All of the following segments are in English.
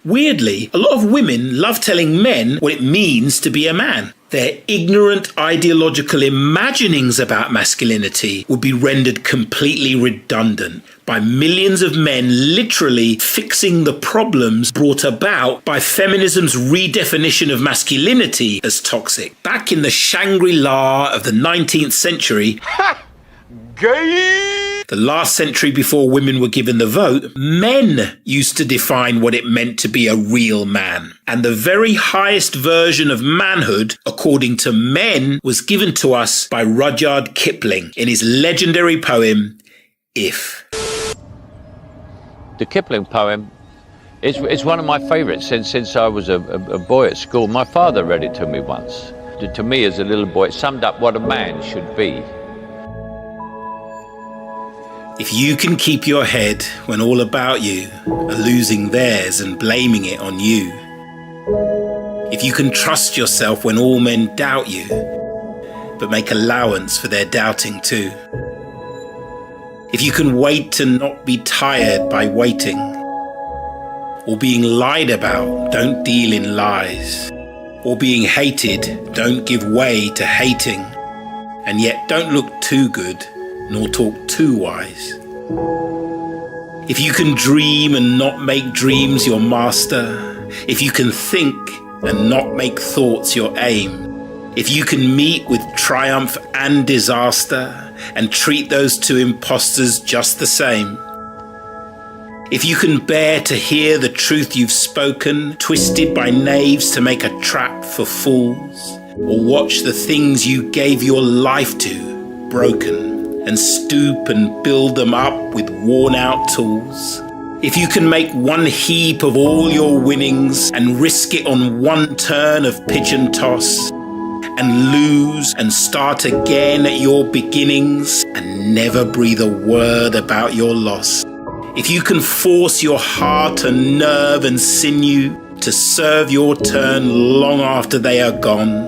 Weirdly, a lot of women love telling men what it means to be a man. Their ignorant ideological imaginings about masculinity would be rendered completely redundant by millions of men literally fixing the problems brought about by feminism's redefinition of masculinity as toxic. Back in the Shangri-La of the 19th century, the last century before women were given the vote, men used to define what it meant to be a real man. And the very highest version of manhood, according to men, was given to us by Rudyard Kipling in his legendary poem, If. The Kipling poem is one of my favourites since I was a boy at school. My father read it to me once. To me as a little boy, it summed up what a man should be. If you can keep your head when all about you are losing theirs and blaming it on you. If you can trust yourself when all men doubt you, but make allowance for their doubting too. If you can wait to not be tired by waiting, or being lied about, don't deal in lies, or being hated, don't give way to hating, and yet don't look too good, nor talk too wise. If you can dream and not make dreams your master, if you can think and not make thoughts your aim, if you can meet with triumph and disaster and treat those two impostors just the same, if you can bear to hear the truth you've spoken, twisted by knaves to make a trap for fools, or watch the things you gave your life to broken, and stoop and build them up with worn-out tools. If you can make one heap of all your winnings and risk it on one turn of pitch and toss, and lose and start again at your beginnings and never breathe a word about your loss. If you can force your heart and nerve and sinew to serve your turn long after they are gone,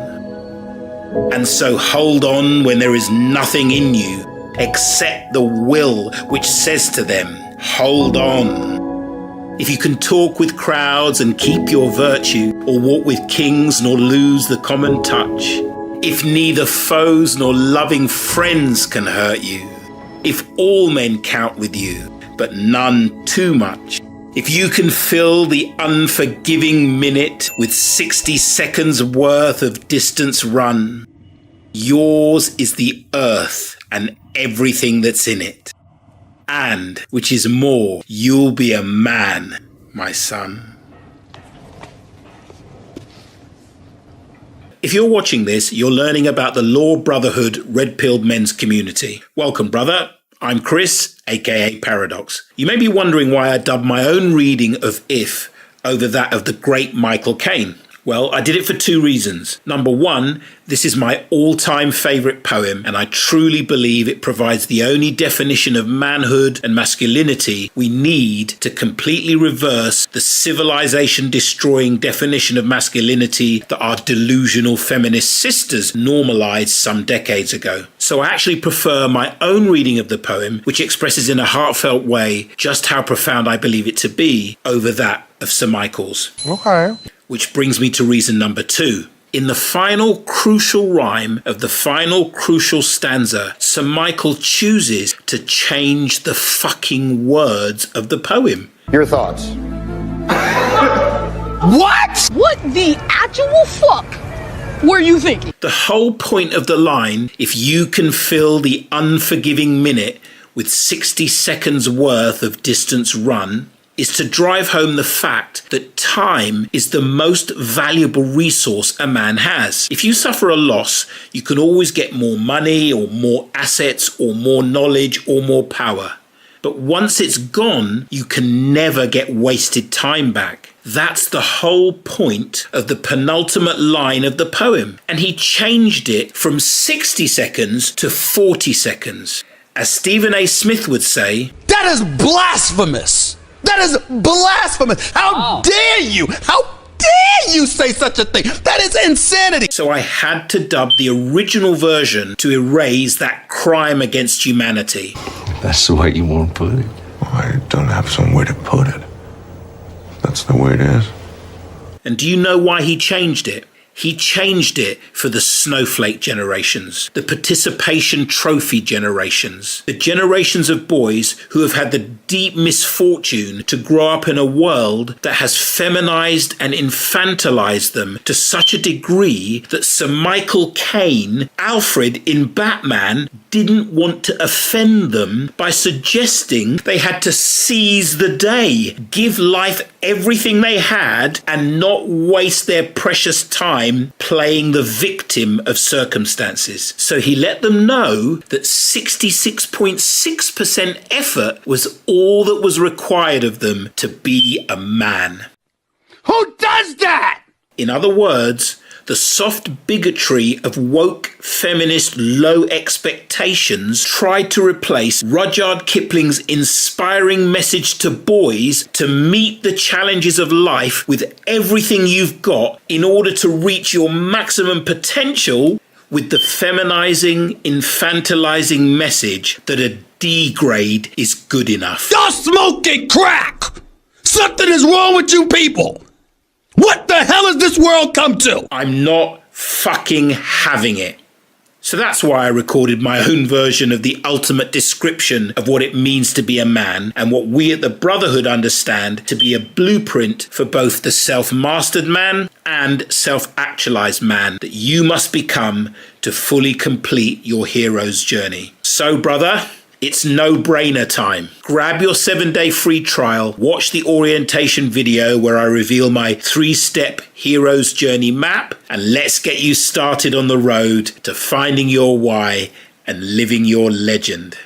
and so hold on when there is nothing in you except the will which says to them, hold on. If you can talk with crowds and keep your virtue, or walk with kings nor lose the common touch, if neither foes nor loving friends can hurt you, if all men count with you, but none too much, if you can fill the unforgiving minute with 60 seconds worth of distance run, yours is the earth and everything that's in it. And, which is more, you'll be a man, my son. If you're watching this, you're learning about the Law Brotherhood red-pilled men's community. Welcome, brother. I'm Chris, aka Paradox. You may be wondering why I dubbed my own reading of If over that of the great Michael Caine. Well, I did it for two reasons. Number one, this is my all-time favourite poem, and I truly believe it provides the only definition of manhood and masculinity we need to completely reverse the civilization-destroying definition of masculinity that our delusional feminist sisters normalised some decades ago. So I actually prefer my own reading of the poem, which expresses in a heartfelt way just how profound I believe it to be, over that of Sir Michael's. Okay. Which brings me to reason number two. In the final crucial rhyme of the final crucial stanza, Sir Michael chooses to change the fucking words of the poem. Your thoughts? What? What the actual fuck were you thinking? The whole point of the line, if you can fill the unforgiving minute with 60 seconds worth of distance run, is to drive home the fact that time is the most valuable resource a man has. If you suffer a loss, you can always get more money or more assets or more knowledge or more power. But once it's gone, you can never get wasted time back. That's the whole point of the penultimate line of the poem. And he changed it from 60 seconds to 40 seconds. As Stephen A. Smith would say, "That is blasphemous! That is blasphemous! How dare you? How dare you say such a thing? That is insanity!" So I had to dub the original version to erase that crime against humanity. That's the way you want to put it. I don't have some way to put it. That's the way it is. And do you know why he changed it? He changed it for the snowflake generations, the participation trophy generations, the generations of boys who have had the deep misfortune to grow up in a world that has feminized and infantilized them to such a degree that Sir Michael Caine, Alfred in Batman, didn't want to offend them by suggesting they had to seize the day, give life everything they had, and not waste their precious time playing the victim of circumstances. So he let them know that 66.6% effort was all that was required of them to be a man. Who does that? In other words, the soft bigotry of woke feminist low expectations tried to replace Rudyard Kipling's inspiring message to boys to meet the challenges of life with everything you've got in order to reach your maximum potential with the feminizing, infantilizing message that a D grade is good enough. Y'all smoking crack! Something is wrong with you people! What the hell has this world come to? I'm not fucking having it. So that's why I recorded my own version of the ultimate description of what it means to be a man and what we at the Brotherhood understand to be a blueprint for both the self-mastered man and self-actualized man that you must become to fully complete your hero's journey. So, brother, it's no-brainer time. Grab your 7-day free trial, watch the orientation video where I reveal my 3-step hero's journey map, and let's get you started on the road to finding your why and living your legend.